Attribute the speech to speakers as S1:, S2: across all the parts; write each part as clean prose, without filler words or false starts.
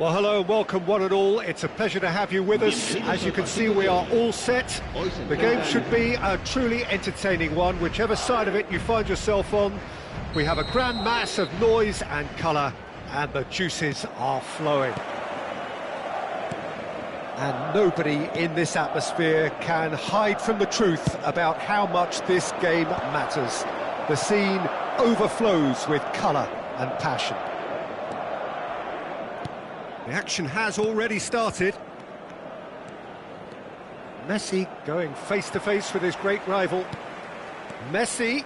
S1: Well, hello and welcome one and all. It's a pleasure to have you with us. As you can see, we are all set. The game should be a truly entertaining one, whichever side of it you find yourself on. We have a grand mass of noise and colour, and the juices are flowing. And nobody in this atmosphere can hide from the truth about how much this game matters. The scene overflows with colour and passion. The action has already started. Messi going face-to-face with his great rival. Messi.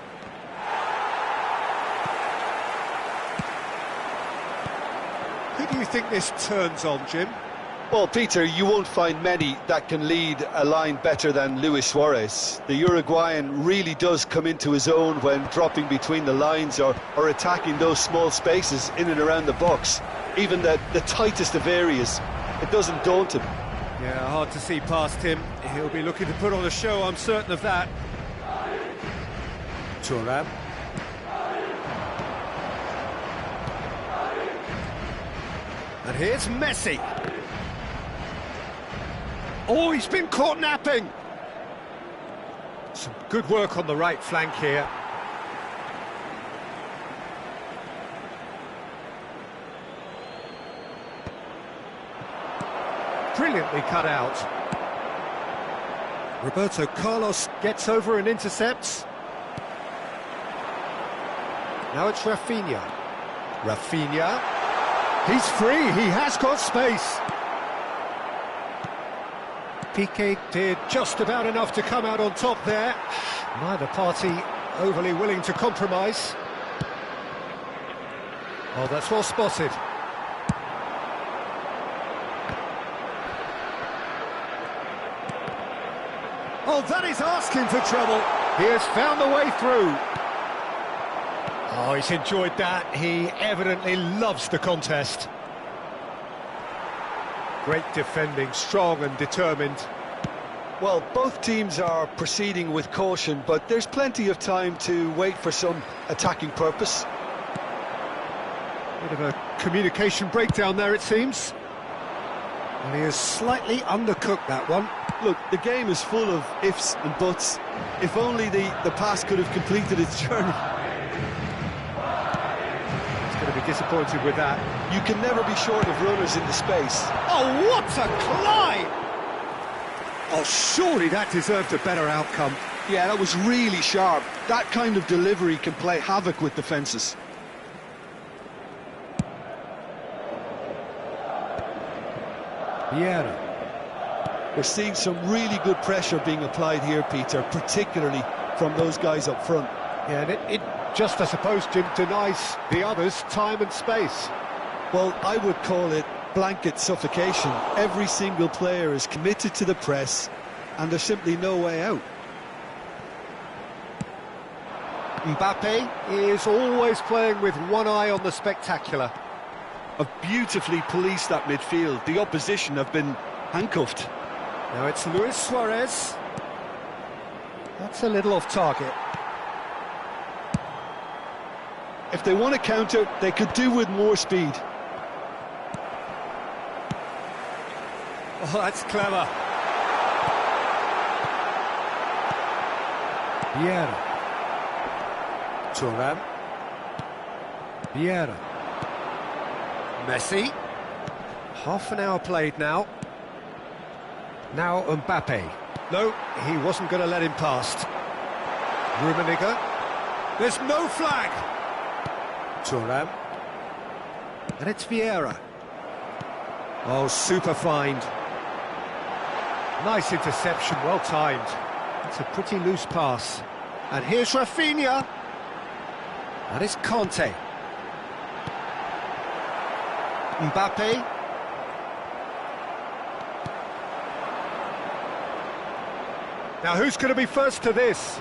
S1: Who do you think this turns on, Jim?
S2: Well, Peter, you won't find many that can lead a line better than Luis Suarez. The Uruguayan really does come into his own when dropping between the lines or attacking those small spaces in and around the box. Even the tightest of areas, it doesn't daunt him.
S1: Yeah, hard to see past him. He'll be looking to put on a show, I'm certain of that. Thuram. And here's Messi. Oh, he's been caught napping. Some good work on the right flank here. Brilliantly cut out. Roberto Carlos gets over and intercepts. Now it's Rafinha. Rafinha. He's free, he has got space. Piqué did just about enough to come out on top there. Neither party overly willing to compromise. Oh, that's well spotted. Oh, that is asking for trouble. He has found the way through. Oh, he's enjoyed that. He evidently loves the contest. Great defending, strong and determined.
S2: Well, both teams are proceeding with caution, but there's plenty of time to wait for some attacking purpose.
S1: Bit of a communication breakdown there, it seems. And he has slightly undercooked that one.
S2: Look, the game is full of ifs and buts. If only the pass could have completed its journey.
S1: He's going to be disappointed with that.
S2: You can never be short of runners in the space.
S1: Oh, what a climb! Oh, surely that deserved a better outcome.
S2: Yeah, that was really sharp. That kind of delivery can play havoc with defences.
S1: Vieira.
S2: We're seeing some really good pressure being applied here, Peter, particularly from those guys up front.
S1: Yeah, and it just, I suppose, Jim, denies the others time and space.
S2: Well, I would call it blanket suffocation. Every single player is committed to the press, and there's simply no way out.
S1: Mbappe is always playing with one eye on the spectacular.
S2: Have beautifully policed that midfield. The opposition have been handcuffed.
S1: Now it's Luis Suarez. That's a little off target.
S2: If they want to counter, they could do with more speed.
S1: Oh, that's clever. Vieira. Thuram. Vieira. Messi. Half an hour played now. Now Mbappe. No, he wasn't going to let him past. Rummenigge. There's no flag. Thuram. And it's Vieira. Oh, super find. Nice interception, well timed. It's a pretty loose pass. And here's Rafinha. That is Conte. Mbappe. Now who's going to be first to this?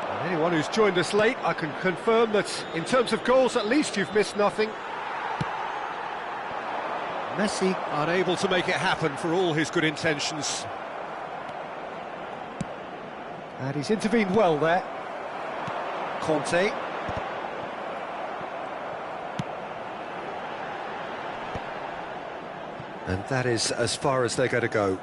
S1: And anyone who's joined us late, I can confirm that in terms of goals, at least you've missed nothing. Messi unable to make it happen for all his good intentions. And he's intervened well there. Conte. And that is as far as they're going to go.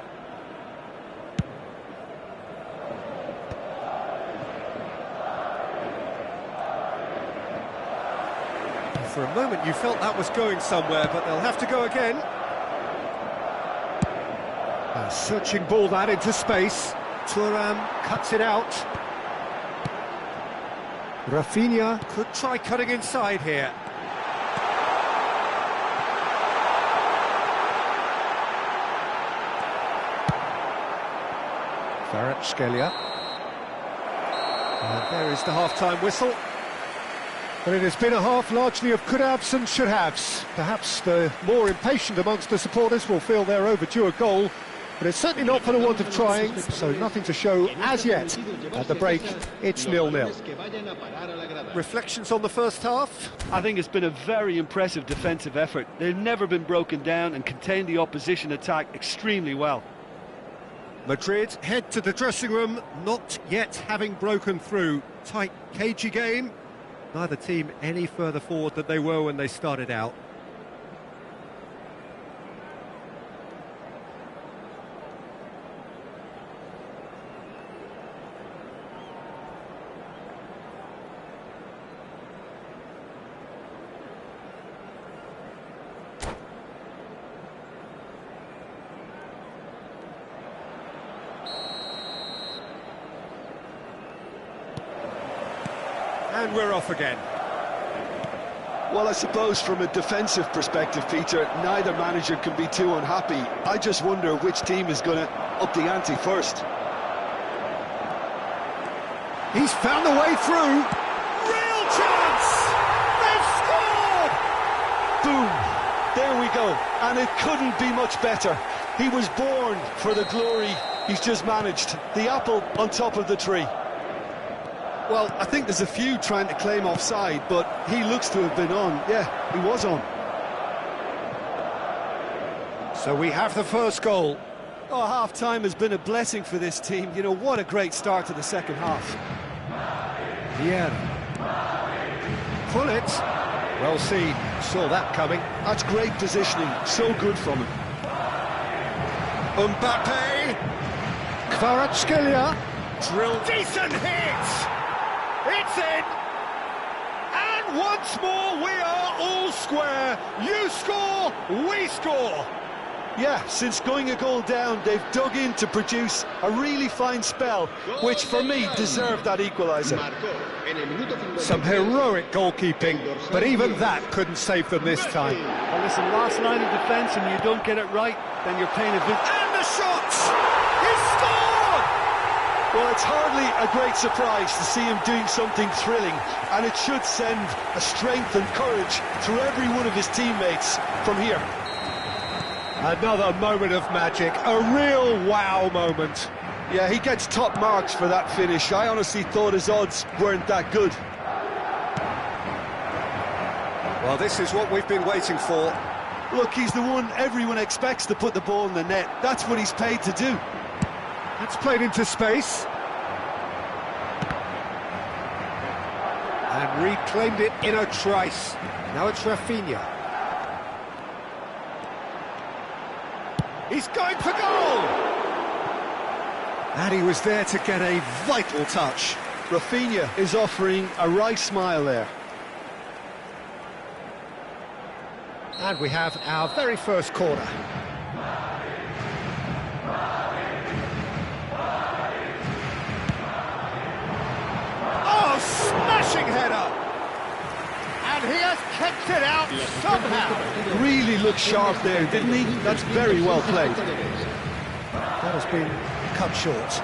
S1: For a moment you felt that was going somewhere, but they'll have to go again. A searching ball that into space. Thuram cuts it out. Rafinha could try cutting inside here. Kvaratskhelia. And there is the half-time whistle. But it has been a half largely of could-haves and should-haves. Perhaps the more impatient amongst the supporters will feel they're overdue a goal, but it's certainly not for the want of trying, so nothing to show as yet. At the break, it's 0-0. Reflections on the first half?
S2: I think it's been a very impressive defensive effort. They've never been broken down and contained the opposition attack extremely well.
S1: Madrid head to the dressing room, not yet having broken through. Tight, cagey game. Neither team any further forward than they were when they started out. And we're off again.
S2: Well, I suppose from a defensive perspective, Peter, neither manager can be too unhappy. I just wonder which team is going to up the ante first.
S1: He's found the way through. Real chance! They've scored!
S2: Boom! There we go. And it couldn't be much better. He was born for the glory he's just managed. The apple on top of the tree. Well, I think there's a few trying to claim offside, but he looks to have been on. Yeah, he was on.
S1: So we have the first goal.
S2: Oh, half-time has been a blessing for this team. You know, what a great start to the second half.
S1: Vieira. Pull it. Well seen. Saw that coming.
S2: That's great positioning. So good from him.
S1: Mbappe. Kvaratskhelia. Drill. Decent hit! It's in! And once more we are all square. You score, we score.
S2: Yeah, since going a goal down, they've dug in to produce a really fine spell, which for me deserved that equaliser.
S1: Some heroic goalkeeping, but even that couldn't save them this time.
S2: Well, listen, last line of defence and you don't get it right, then you're paying a bit.
S1: And the shot! He scored!
S2: Well, it's hardly a great surprise to see him doing something thrilling, and it should send a strength and courage through every one of his teammates from here.
S1: Another moment of magic, a real wow moment.
S2: Yeah, he gets top marks for that finish. I honestly thought his odds weren't that good.
S1: Well, this is what we've been waiting for.
S2: Look, he's the one everyone expects to put the ball in the net. That's what he's paid to do.
S1: That's played into space. And reclaimed it in a trice. Now it's Rafinha. He's going for goal! And he was there to get a vital touch.
S2: Rafinha is offering a right smile there.
S1: And we have our very first corner. Oh, smashing header! And he has kept it out somehow.
S2: Really looked sharp there, didn't he? That's very well played.
S1: That has been cut short.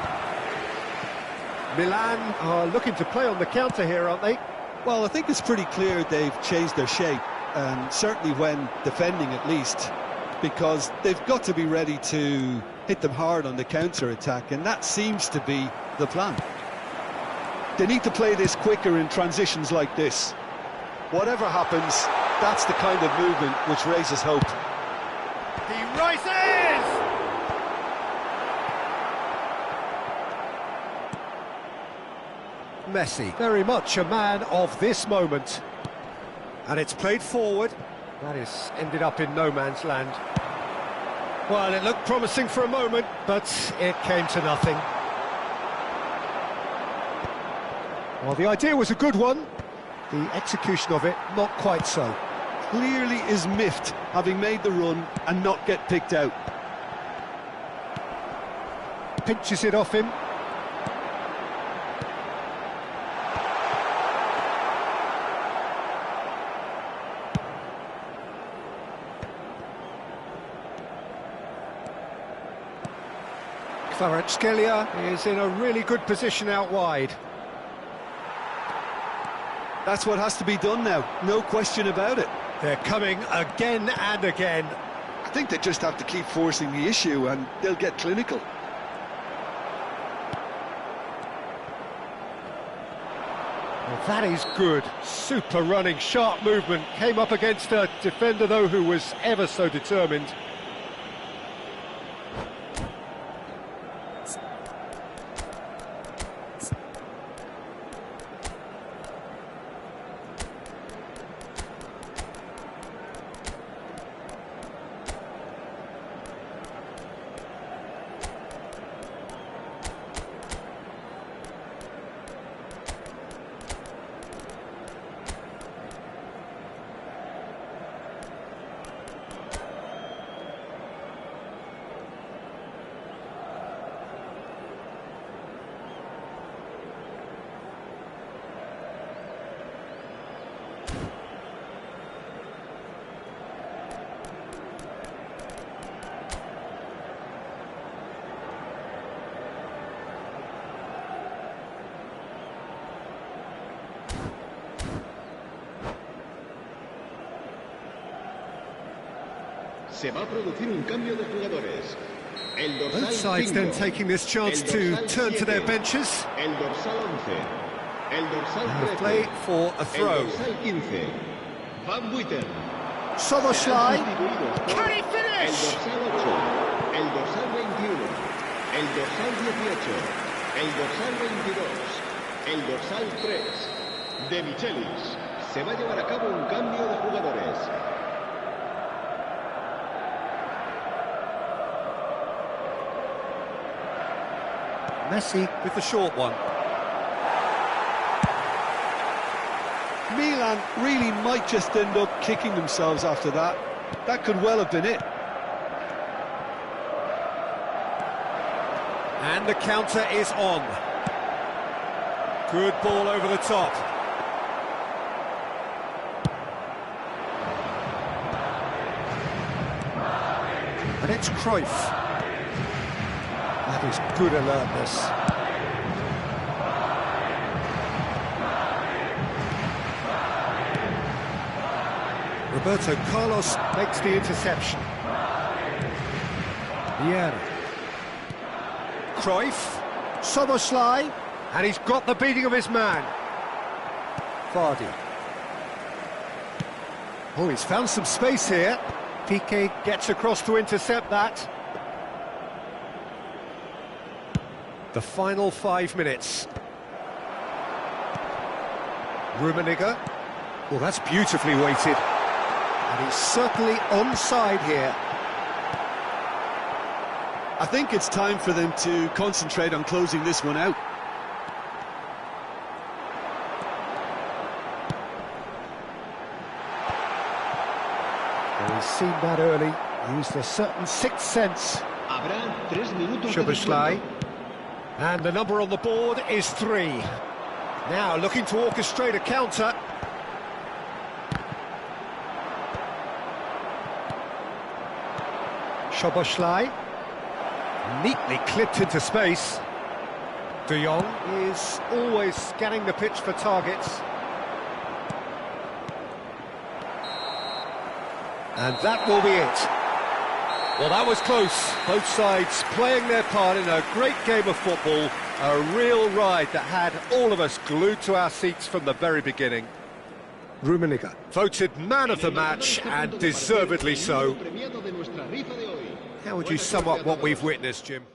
S1: Milan are looking to play on the counter here, aren't they?
S2: Well, I think it's pretty clear they've changed their shape, and certainly when defending at least, because they've got to be ready to hit them hard on the counter-attack, and that seems to be the plan. They need to play this quicker in transitions like this. Whatever happens, that's the kind of movement which raises hope.
S1: He rises! Messi, very much a man of this moment. And it's played forward. That is ended up in no man's land. Well, it looked promising for a moment, but it came to nothing. Well, the idea was a good one. The execution of it, not quite so.
S2: Clearly is miffed, having made the run and not get picked out.
S1: Pinches it off him. Kvaratskhelia is in a really good position out wide.
S2: That's what has to be done now, no question about it.
S1: They're coming again and again.
S2: I think they just have to keep forcing the issue and they'll get clinical.
S1: Well, that is good. Super running, sharp movement. Came up against a defender, though, who was ever so determined.
S3: Se va a producir un cambio de jugadores. El dorsal
S1: Both sides
S3: 5,
S1: then taking this chance to turn to their benches.
S3: El dorsal 11. El dorsal 13.
S1: Play for a throw.
S3: El dorsal 15. Van Buiten.
S1: Soboslai.
S3: Can he finish? El dorsal 8. El dorsal 21. El dorsal 18. El dorsal 22. El dorsal 3. De Michelis. Se va a llevar a cabo un cambio de jugadores.
S1: Messi with the short one.
S2: Milan really might just end up kicking themselves after that. That could well have been it.
S1: And the counter is on. Good ball over the top. And it's Cruyff. That is good alertness. Roberto Carlos makes the interception. Vieira. Cruyff. Soboslai. And he's got the beating of his man. Vardy. Oh, he's found some space here. Piqué gets across to intercept that. The final 5 minutes. Rummenigge. Well, that's beautifully weighted. And he's certainly onside here.
S2: I think it's time for them to concentrate on closing this one out.
S1: Well, he's seen that early. Used a certain sixth sense. Szoboszlai. And the number on the board is 3. Now looking to orchestrate a counter. Szoboszlai. Neatly clipped into space. De Jong is always scanning the pitch for targets. And that will be it. Well, that was close. Both sides playing their part in a great game of football. A real ride that had all of us glued to our seats from the very beginning. Rummenigge voted man of the match, and deservedly so. How would you sum up what we've witnessed, Jim?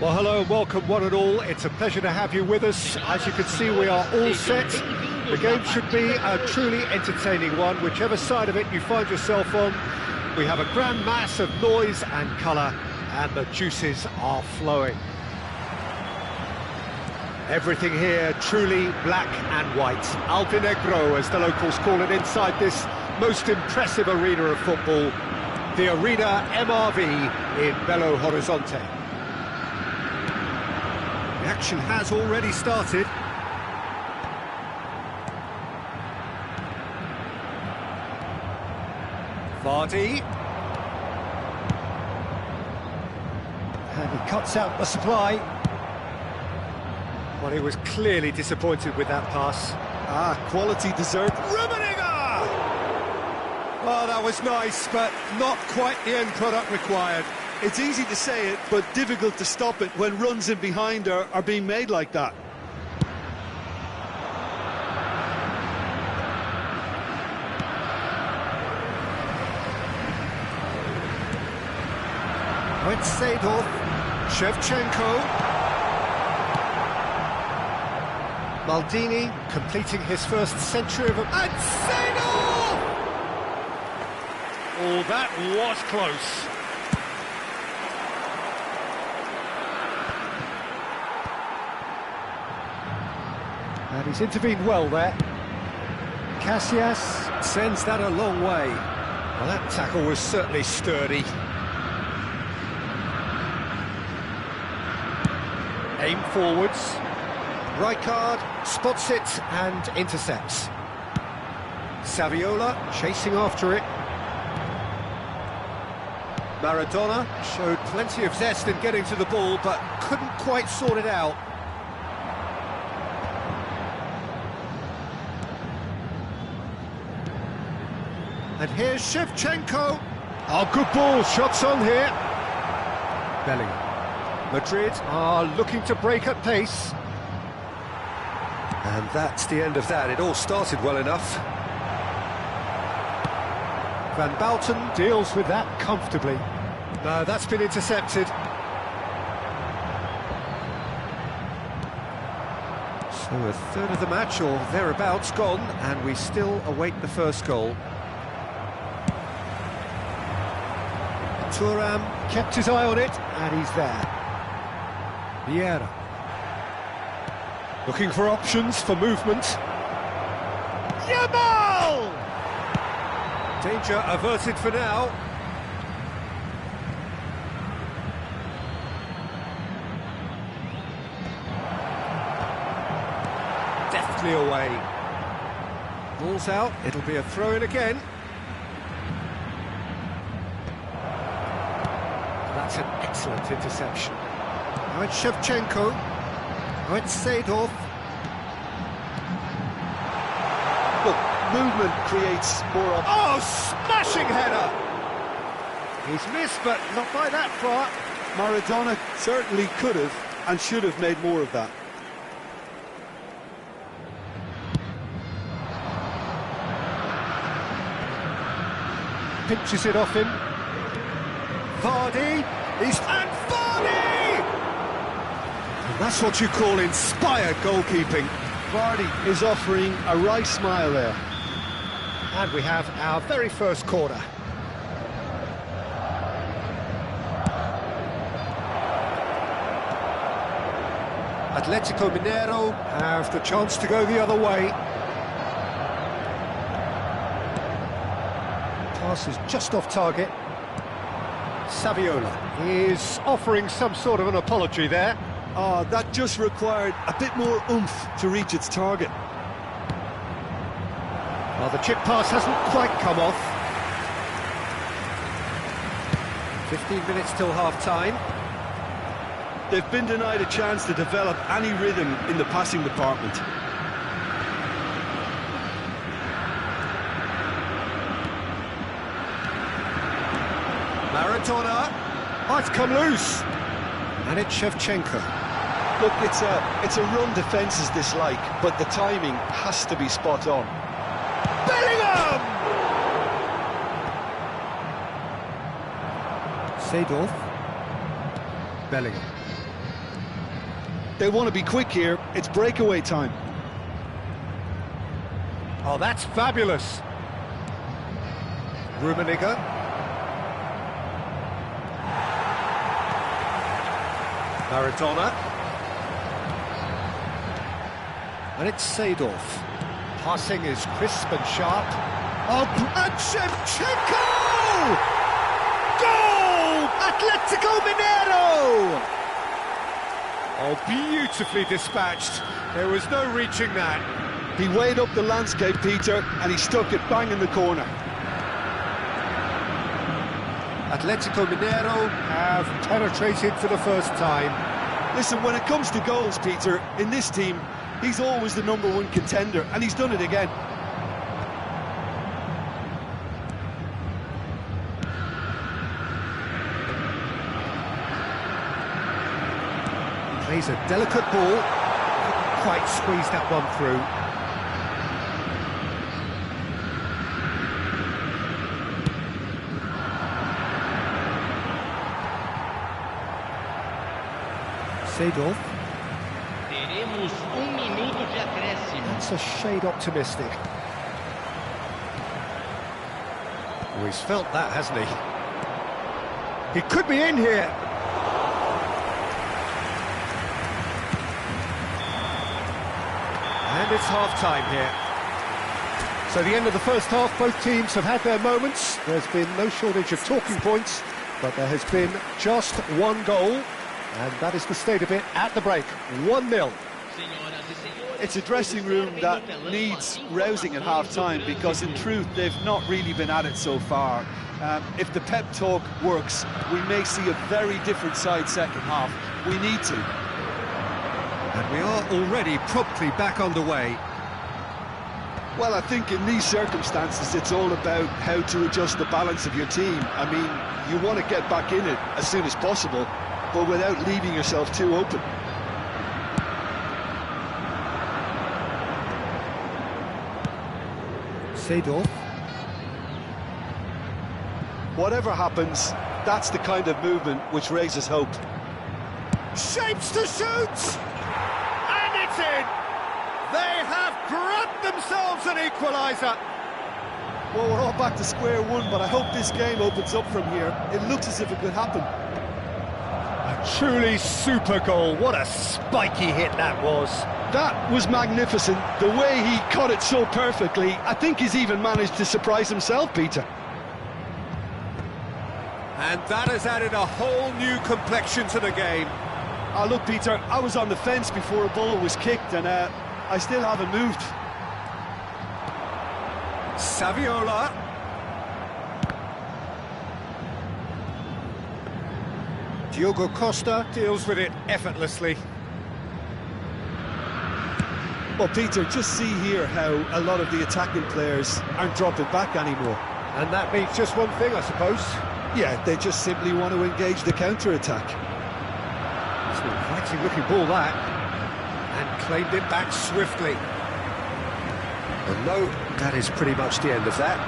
S1: Well, hello and welcome one and all. It's a pleasure to have you with us. As you can see, we are all set. The game should be a truly entertaining one, whichever side of it you find yourself on. We have a grand mass of noise and colour, and the juices are flowing. Everything here truly black and white. Alvinegro, as the locals call it, inside this most impressive arena of football, the Arena MRV in Belo Horizonte. The action has already started. Vardy. And he cuts out the supply. Well, he was clearly disappointed with that pass.
S2: Quality deserved.
S1: Rummenigge! Oh, that was nice, but not quite the end product required.
S2: It's easy to say it, but difficult to stop it when runs in behind are being made like that.
S1: It's Seedorf, Shevchenko. Maldini completing his first century of a... And Seedorf! Oh, that was close. And he's intervened well there. Casillas sends that a long way. Well, that tackle was certainly sturdy. Aim forwards. Rijkaard spots it and intercepts. Saviola chasing after it. Maradona showed plenty of zest in getting to the ball, but couldn't quite sort it out. And here's Shevchenko. Oh, good ball, shots on here. Bellingham. Madrid are looking to break at pace. And that's the end of that. It all started well enough. Van Bouten deals with that comfortably. No, that's been intercepted. So a third of the match, or thereabouts, gone, and we still await the first goal. Thuram kept his eye on it, and he's there. Vieira. Looking for options for movement. Yamal! Danger averted for now. Deftly away. Ball's out, it'll be a throw-in again. That's an excellent interception. Now it's Shevchenko. Now it's Seedorf.
S2: Look, movement creates more options.
S1: Oh, smashing header! He's missed, but not by that far.
S2: Maradona certainly could have and should have made more of that.
S1: Pinches it off him. Vardy, and Vardy! And that's what you call inspired goalkeeping.
S2: Vardy is offering a right smile there.
S1: And we have our very first corner. Atletico Mineiro have the chance to go the other way. Pass is just off target. Saviola is offering some sort of an apology there.
S2: Oh, that just required a bit more oomph to reach its target.
S1: Well, the chip pass hasn't quite come off. 15 minutes till half-time.
S2: They've been denied a chance to develop any rhythm in the passing department.
S1: Maradona. Oh, it's come loose. And it's Shevchenko.
S2: Look, it's a run defence's dislike, but the timing has to be spot on.
S1: Bellingham! Seedorf. Bellingham.
S2: They want to be quick here. It's breakaway time.
S1: Oh, that's fabulous. Rummenigge. Maradona. And it's Seedorf. Passing is crisp and sharp. Oh, and Shevchenko! Goal! Atletico Mineiro! Oh, beautifully dispatched. There was no reaching that.
S2: He weighed up the landscape, Peter, and he stuck it bang in the corner.
S1: Atletico Mineiro have penetrated for the first time.
S2: Listen, when it comes to goals, Peter, in this team, he's always the #1 contender, and he's done it again.
S1: Plays a delicate ball. Couldn't quite squeeze that one through. Seedorf.
S4: Teremos minuto de acréscimo.
S1: That's a shade optimistic. Oh, he's felt that, hasn't he? He could be in here. And it's half-time here. So the end of the first half, both teams have had their moments. There's been no shortage of talking points, but there has been just one goal. And that is the state of it at the break, 1-0.
S2: It's a dressing room that needs rousing at half-time because, in truth, they've not really been at it so far. If the pep talk works, we may see a very different side second half. We need to.
S1: And we are already promptly back underway.
S2: Well, I think in these circumstances, it's all about how to adjust the balance of your team. I mean, you want to get back in it as soon as possible, but without leaving yourself too open.
S1: Seedorf.
S2: Whatever happens, that's the kind of movement which raises hope.
S1: Shapes to shoot! And it's in! They have grabbed themselves an equaliser!
S2: Well, we're all back to square one, but I hope this game opens up from here. It looks as if it could happen.
S1: A truly super goal. What a spiky hit that was.
S2: That was magnificent. The way he caught it so perfectly, I think he's even managed to surprise himself, Peter.
S1: And that has added a whole new complexion to the game.
S2: Oh, look, Peter, I was on the fence before a ball was kicked, and I still haven't moved.
S1: Saviola. Diogo Costa deals with it effortlessly.
S2: Well, Peter, just see here how a lot of the attacking players aren't dropping back anymore.
S1: And that means just one thing, I suppose.
S2: Yeah, they just simply want to engage the counter-attack.
S1: It's an inviting looking ball, that. And claimed it back swiftly. And no, that is pretty much the end of that.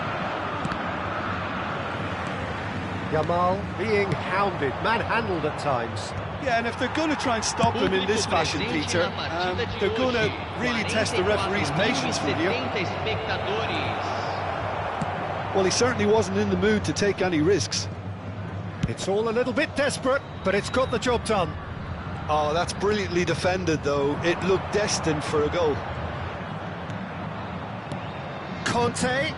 S1: Yamal being hounded, manhandled at times.
S2: Yeah, and if they're going to try and stop him in this fashion, Peter, they're going to really test the referee's patience from here. Well, he certainly wasn't in the mood to take any risks.
S1: It's all a little bit desperate, but it's got the job done.
S2: Oh, that's brilliantly defended, though. It looked destined for a goal.
S1: Conte.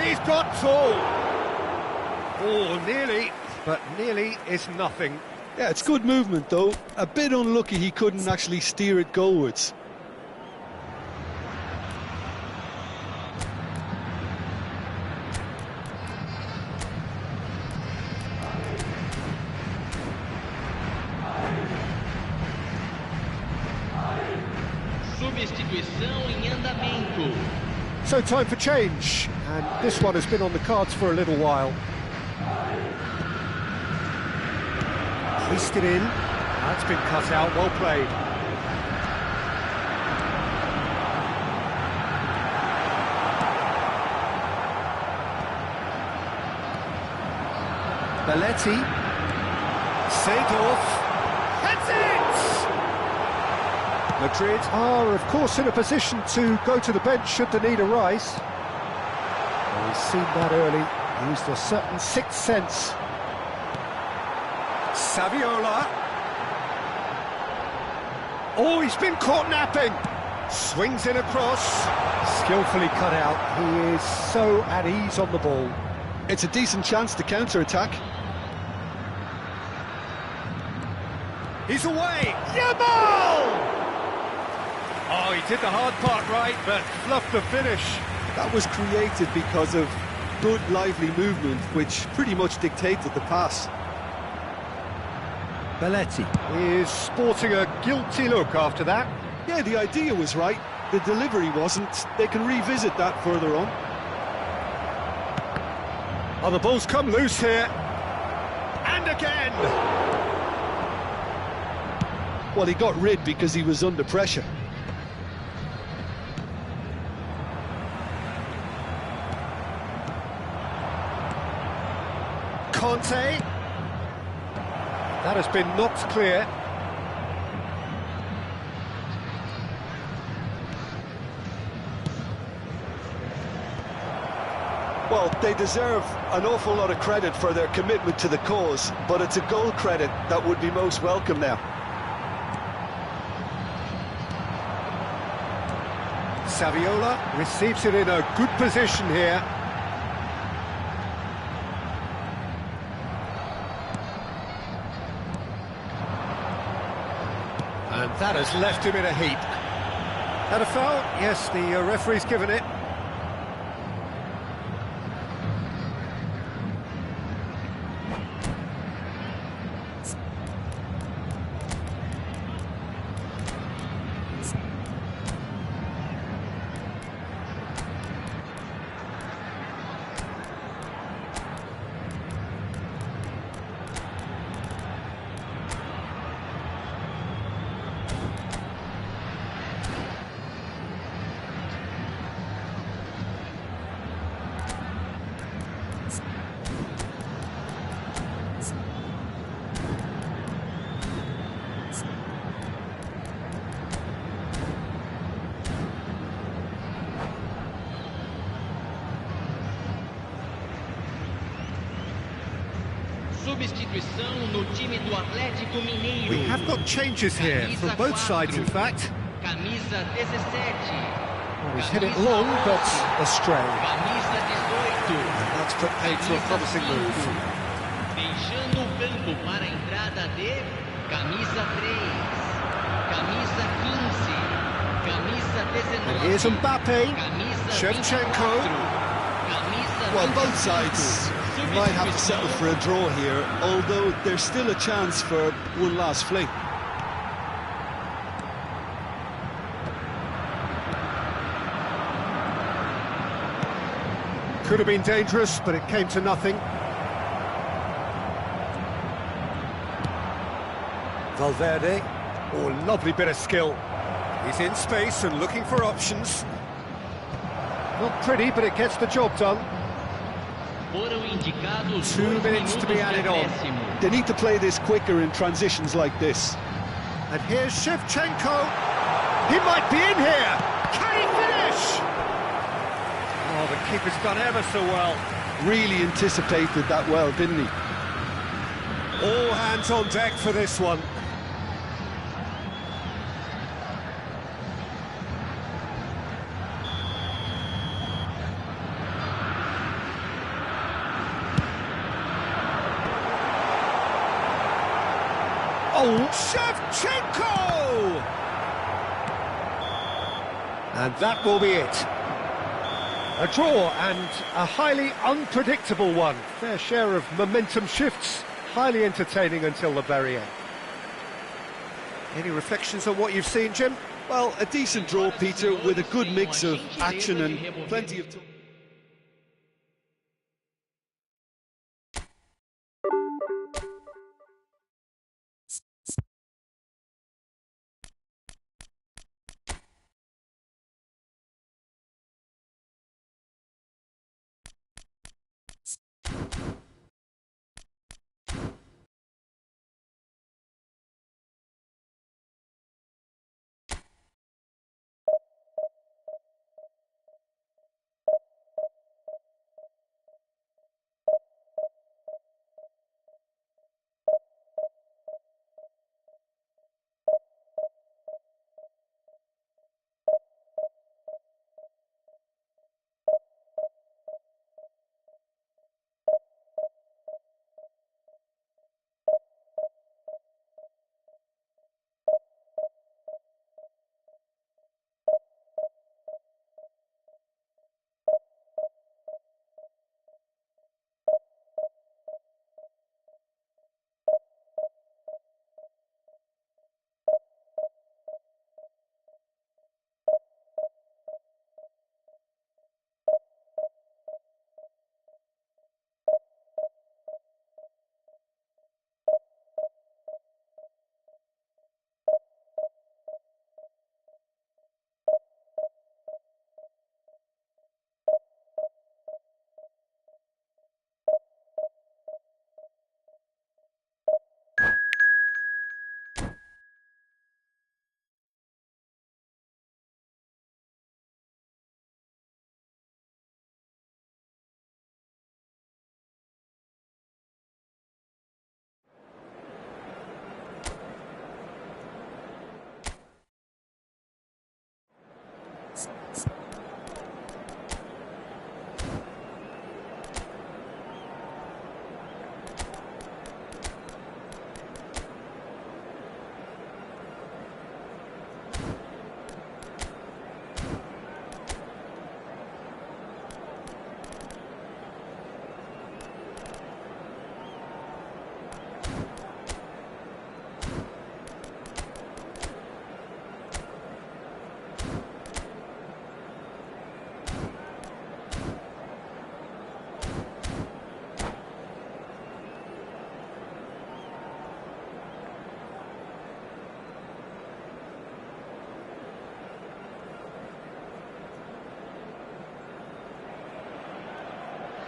S1: He's got full. Oh, nearly, but nearly is nothing.
S2: Yeah, it's good movement though. A bit unlucky he couldn't actually steer it goalwards.
S4: Substituição em andamento.
S1: So time for change, and this one has been on the cards for a little while. Hoisted in, that's been cut out, well played. Belletti, Seedorf, heads it! Madrid are, of course, in a position to go to the bench should the need arise. Well, he's seen that early, used a certain sixth sense. Saviola. Oh, he's been caught napping. Swings it across. Skillfully cut out. He is so at ease on the ball.
S2: It's a decent chance to counter-attack.
S1: He's away. Yamal! Oh, he did the hard part right, but fluffed the finish.
S2: That was created because of good, lively movement, which pretty much dictated the pass.
S1: Belletti is sporting a guilty look after that.
S2: Yeah, the idea was right. The delivery wasn't. They can revisit that further on.
S1: Oh, the ball's come loose here. And again!
S2: Well, he got rid because he was under pressure.
S1: Conte. That has been knocked clear.
S2: Well, they deserve an awful lot of credit for their commitment to the cause, but it's a goal credit that would be most welcome now.
S1: Saviola receives it in a good position here. And that has left him in a heap. Had a foul? Yes, the referee's given it.
S4: Substituição no time do Atlético Mineiro.
S1: We have got changes here from both sides, in fact.
S4: Camisa 17.
S1: Well, he's hit it long, but astray.
S4: Camisa 18.
S1: And that's put paid to a promising move.
S4: Deixando o campo para a entrada de camisa 3. Camisa 15. Camisa 19.
S1: And here's Mbappe.
S4: Camisa
S1: Shevchenko.
S4: 24. Camisa
S2: Well,
S4: 25.
S2: both sides might have to settle for a draw here, although there's still a chance for one last fling.
S1: Could have been dangerous, but it came to nothing. Valverde. Oh, lovely bit of skill. He's in space and looking for options. Not pretty, but it gets the job done.
S4: Foram indicados
S1: 2
S4: 2
S1: minutes to be
S4: minutos de
S1: added on.
S4: acréscimo.
S2: They need to play this quicker in transitions like this.
S1: And here's Shevchenko. He might be in here. Can he finish? Oh, the keeper's done ever so well.
S2: Really anticipated that well, didn't he?
S1: All hands on deck for this one. Shevchenko! And that will be it. A draw, and a highly unpredictable one. Fair share of momentum shifts, highly entertaining until the very end. Any reflections on what you've seen, Jim?
S2: Well, a decent draw, Peter, with a good mix of action and plenty of...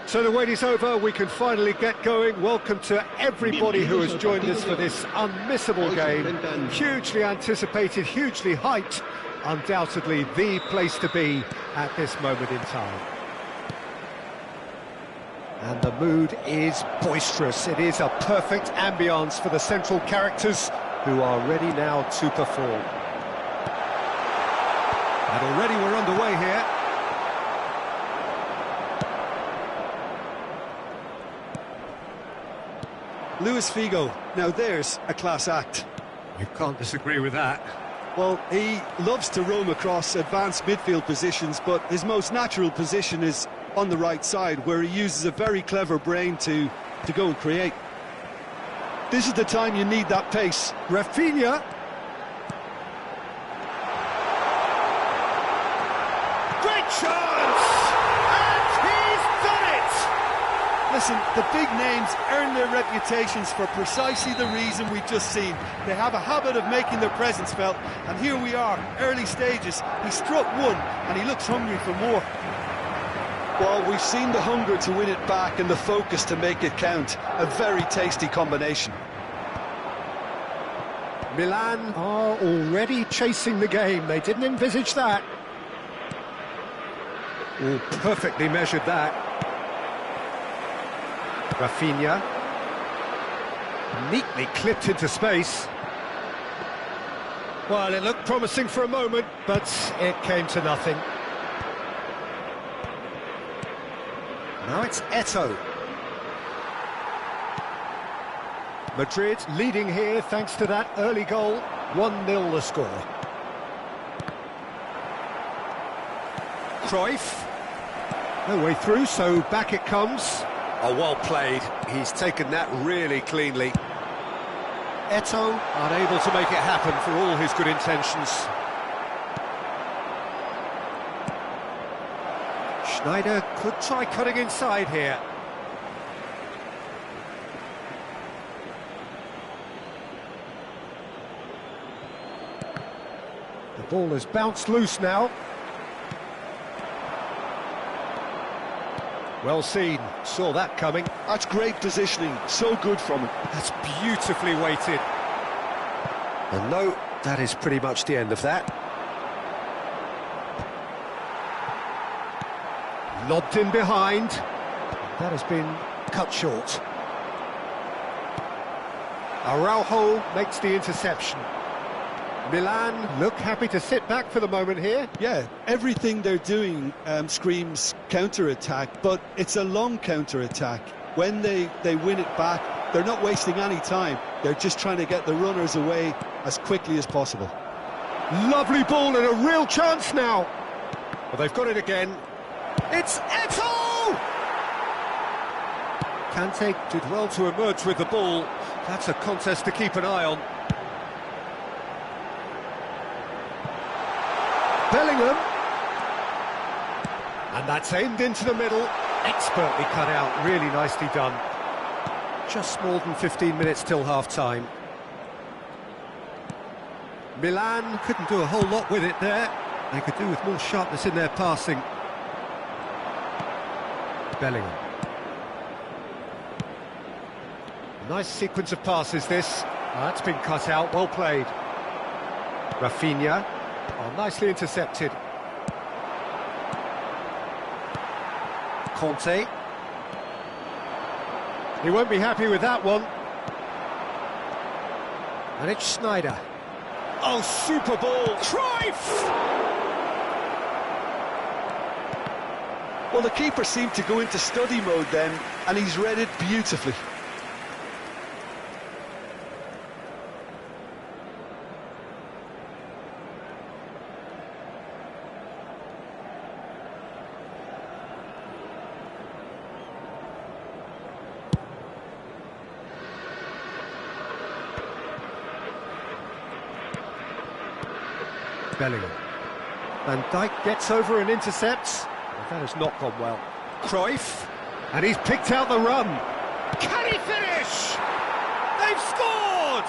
S1: So the wait is over, we can finally get going. Welcome to everybody who has joined us for this unmissable game. Hugely anticipated, hugely hyped, undoubtedly the place to be at this moment in time. And the mood is boisterous. It is a perfect ambience for the central characters who are ready now to perform. And already we're underway here.
S2: Luis Figo, now there's a class act.
S1: You can't disagree with that.
S2: Well, he loves to roam across advanced midfield positions, but his most natural position is on the right side, where he uses a very clever brain to go and create. This is the time you need that pace.
S1: Rafinha. Great chance! And he's done it!
S2: Listen, the big names earn their reputations for precisely the reason we've just seen. They have a habit of making their presence felt, and here we are, early stages. He struck one, and he looks hungry for more. Well, we've seen the hunger to win it back and the focus to make it count. A very tasty combination.
S1: Milan are already chasing the game. They didn't envisage that. Oh, perfectly measured that. Rafinha. Neatly clipped into space. Well, it looked promising for a moment, but it came to nothing. Now it's Eto'o. Madrid leading here thanks to that early goal. 1-0 the score. Cruyff. No way through, so back it comes. Oh, well played. He's taken that really cleanly. Eto'o unable to make it happen for all his good intentions. Schneider could try cutting inside here. The ball has bounced loose now. Well seen, saw that coming.
S2: That's great positioning, so good from him.
S1: That's beautifully weighted. And no, that is pretty much the end of that. Lobbed in behind. That has been cut short. Araujo makes the interception. Milan look happy to sit back for the moment here.
S2: Yeah, everything they're doing screams counter-attack, but it's a long counter-attack. When they win it back, they're not wasting any time. They're just trying to get the runners away as quickly as possible.
S1: Lovely ball and a real chance now. Well, they've got it again. It's Eto'o! Kante did well to emerge with the ball. That's a contest to keep an eye on. Bellingham. And that's aimed into the middle. Expertly cut out, really nicely done. Just more than 15 minutes till half-time. Milan couldn't do a whole lot with it there. They could do with more sharpness in their passing. Bellingham. Nice sequence of passes this. Oh, that's been cut out, well played. Rafinha. Oh, nicely intercepted. Conte. He won't be happy with that one. And it's Schneider. Oh, super ball. Cruyff!
S2: Well, the keeper seemed to go into study mode then, and he's read it beautifully.
S1: Bellingham. Van Dijk gets over and intercepts. That has not gone well. Cruyff, and he's picked out the run. Can he finish? They've scored!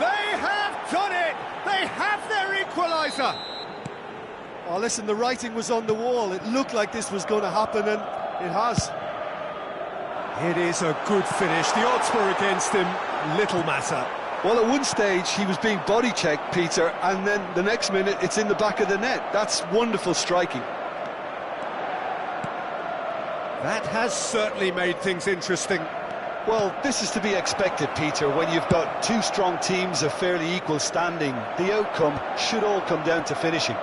S1: They have done it! They have their equaliser!
S2: Oh, listen, the writing was on the wall. It looked like this was going to happen, and it has.
S1: It is a good finish. The odds were against him. Little matter.
S2: Well, at one stage, he was being body-checked, Peter, and then the next minute, it's in the back of the net. That's wonderful striking.
S1: That has certainly made things interesting.
S2: Well, this is to be expected, Peter, when you've got two strong teams of fairly equal standing. The outcome should all come down to finishing.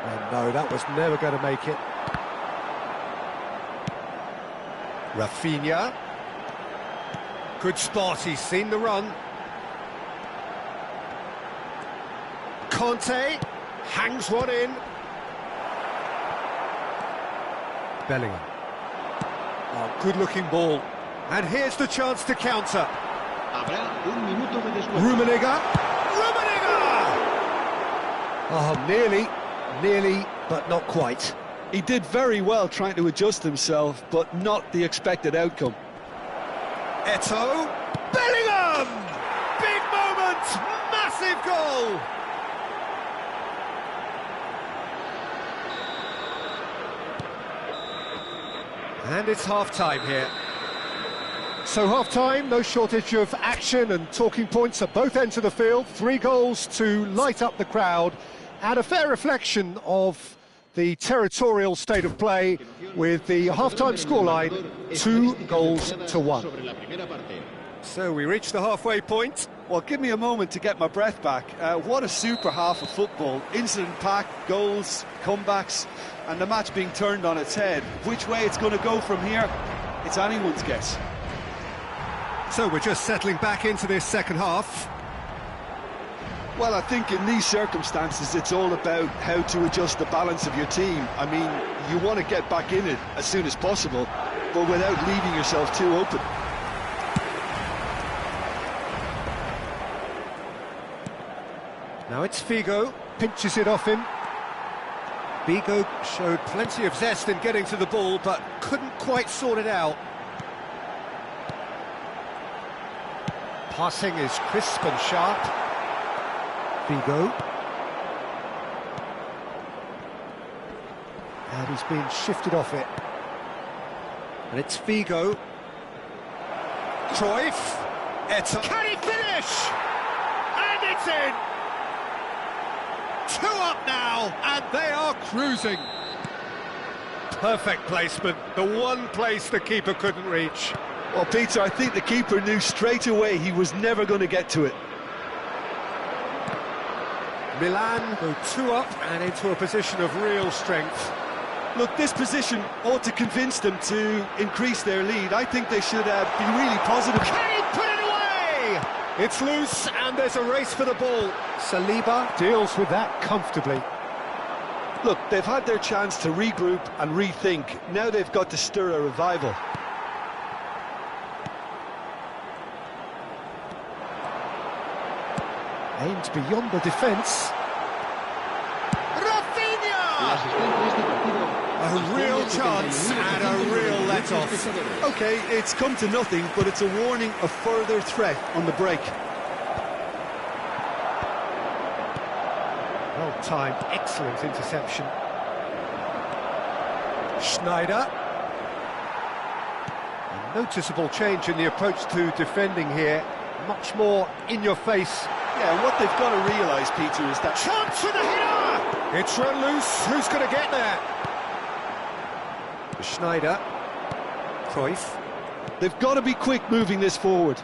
S1: Oh, no, that was never going to make it. Rafinha. Good spot, he's seen the run. Conte hangs one in. Bellingham. Oh, good-looking ball. And here's the chance to counter. Rummenigge. Oh, nearly, but not quite.
S2: He did very well trying to adjust himself, but not the expected outcome.
S1: Eto'o. Bellingham! Big moment! Massive goal! And it's half-time here. So half-time, no shortage of action and talking points at both ends of the field. 3 goals to light up the crowd, and a fair reflection of the territorial state of play with the half-time scoreline 2-1. So we reach the halfway point.
S2: Well, give me a moment to get my breath back. What a super half of football. Incident-packed, goals, comebacks, and the match being turned on its head. Which way it's going to go from here, it's anyone's guess.
S1: So we're just settling back into this second half.
S2: Well, I think in these circumstances, it's all about how to adjust the balance of your team. I mean, you want to get back in it as soon as possible, but without leaving yourself too open.
S1: Now it's Figo, pinches it off him. Figo showed plenty of zest in getting to the ball, but couldn't quite sort it out. Passing is crisp and sharp. Figo. And he's been shifted off it. And it's Figo. Cruyff. Eto. Can he finish? And it's in! 2 up now, and they are cruising. Perfect placement, the one place the keeper couldn't reach.
S2: Well, Peter, I think the keeper knew straight away he was never going to get to it.
S1: Milan go 2 up and into a position of real strength.
S2: Look, this position ought to convince them to increase their lead. I think they should be really positive.
S1: Can he put it away? It's loose and there's a race for the ball. Saliba deals with that comfortably.
S2: Look, they've had their chance to regroup and rethink. Now they've got to stir a revival.
S1: Aimed beyond the defence. Rafinha! A real chance and a real let-off.
S2: OK, it's come to nothing, but it's a warning of further threat on the break.
S1: Well-timed, excellent interception. Schneider. A noticeable change in the approach to defending here. Much more in your face.
S2: Yeah, and what they've got to realise, Peter, is that...
S1: Chance for the header! It's run loose. Who's going to get there? Schneider. Cruyff.
S2: They've got to be quick moving this forward.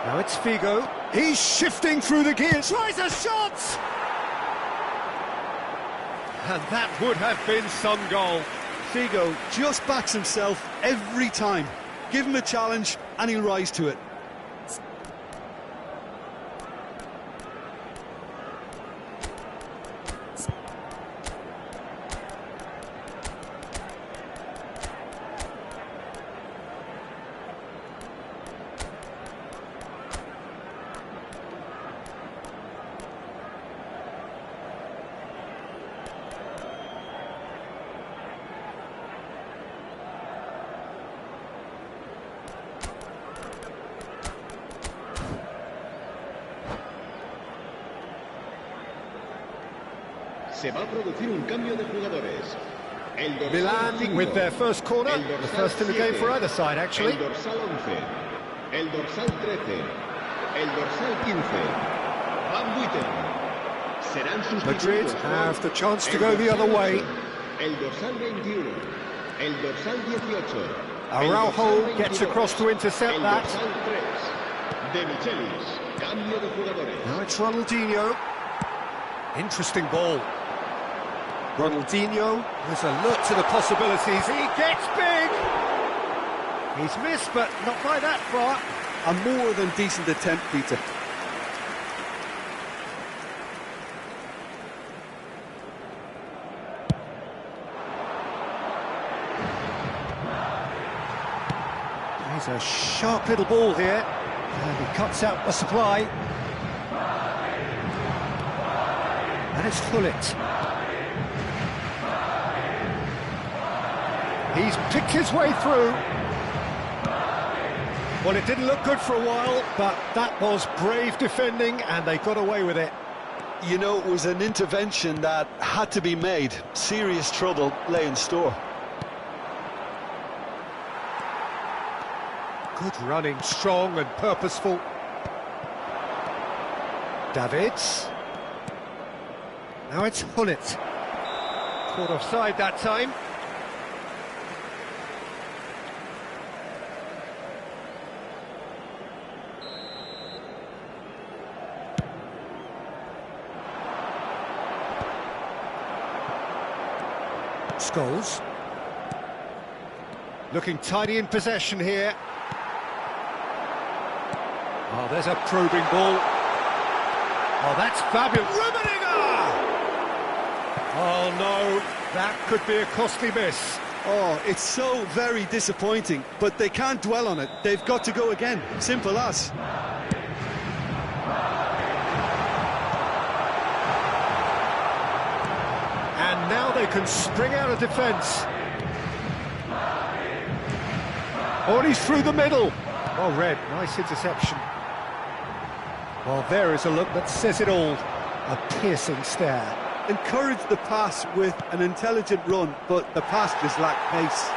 S1: Now it's Figo. He's shifting through the gears. Tries a shot! And that would have been some goal.
S2: Figo just backs himself every time. Give him a challenge and he'll rise to it.
S3: Se va a producir un cambio de jugadores.
S1: Milan with their first corner, the first in the game for either side, actually.
S3: El dorsal 11, el dorsal 13, el dorsal 15, Van Buiten. Serán sustituidos.
S1: Madrid have the chance to go the other way.
S3: El dorsal 21, el dorsal 18.
S1: Araujo gets across to intercept that.
S3: El dorsal 3, De Michelis, cambio de jugadores.
S1: Now it's Ronaldinho. Interesting ball. Ronaldinho is alert to the possibilities. He gets big. He's missed, but not by that far.
S2: A more than decent attempt, Peter.
S1: He's a sharp little ball here. And he cuts out the supply. And it's Hullet. He's picked his way through. Well, it didn't look good for a while, but that was brave defending, and they got away with it.
S2: You know, it was an intervention that had to be made. Serious trouble lay in store.
S1: Good running, strong and purposeful. Davids. Now it's Hullet. Caught offside that time. Scholes. Looking tidy in possession here. Oh, there's a probing ball. Oh, that's fabulous. Rummenigge! Oh, no, that could be a costly miss.
S2: Oh, it's so very disappointing, but they can't dwell on it. They've got to go again. Simple as.
S1: And now they can spring out of defence. Oh, and he's through the middle. Oh, Red, nice interception. Well, there is a look that says it all. A piercing stare.
S2: Encourage the pass with an intelligent run, but the pass just lacked pace.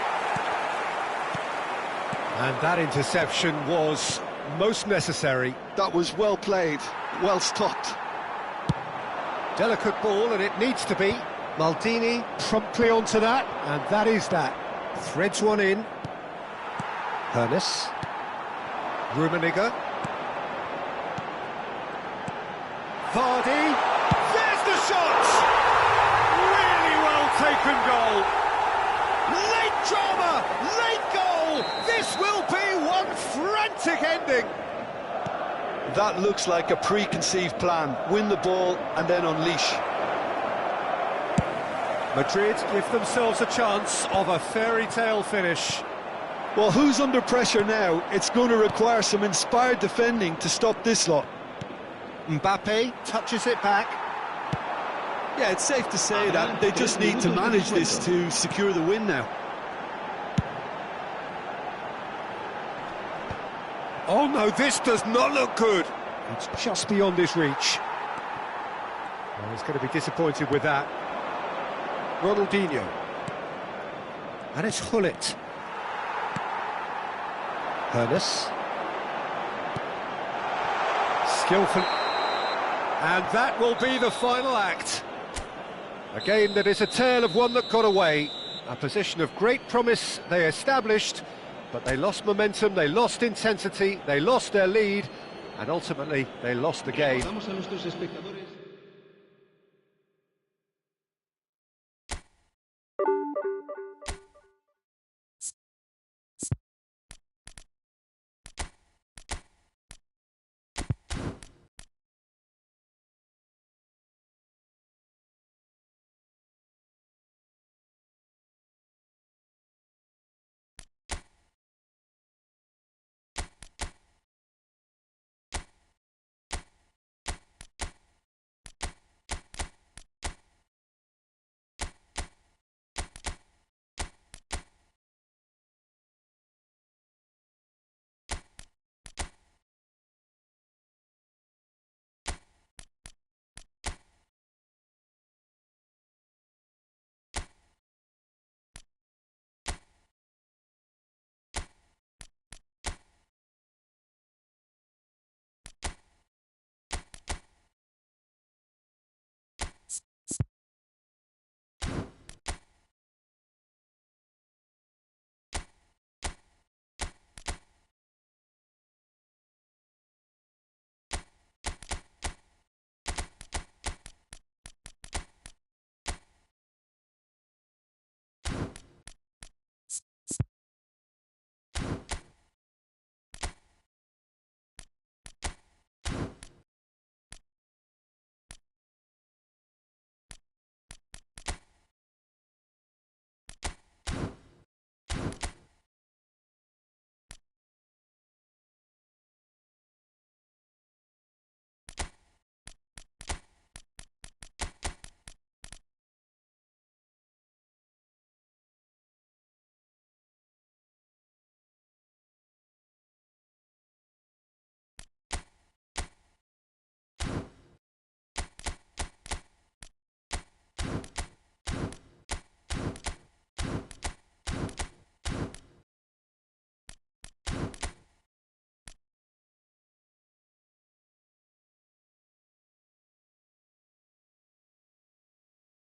S1: And that interception was most necessary.
S2: That was well played, well stopped.
S1: Delicate ball, and it needs to be. Maldini promptly onto that, and that is that. Threads one in. Hernes. Rummenigge. Vardy. There's the shot! Really well taken goal. Late drama, late goal. This will be one frantic ending.
S2: That looks like a preconceived plan. Win the ball and then unleash.
S1: Madrid give themselves a chance of a fairy tale finish.
S2: Well, who's under pressure now? It's going to require some inspired defending to stop this lot.
S1: Mbappe touches it back.
S2: Yeah, it's safe to say that they just need to manage this to secure the win now.
S1: Oh no, this does not look good. It's just beyond his reach. Well, he's going to be disappointed with that. Ronaldinho. And it's Hullet. Hernes. Skillful. And that will be the final act. A game that is a tale of one that got away. A position of great promise they established, but they lost momentum, they lost intensity, they lost their lead, and ultimately they lost the game.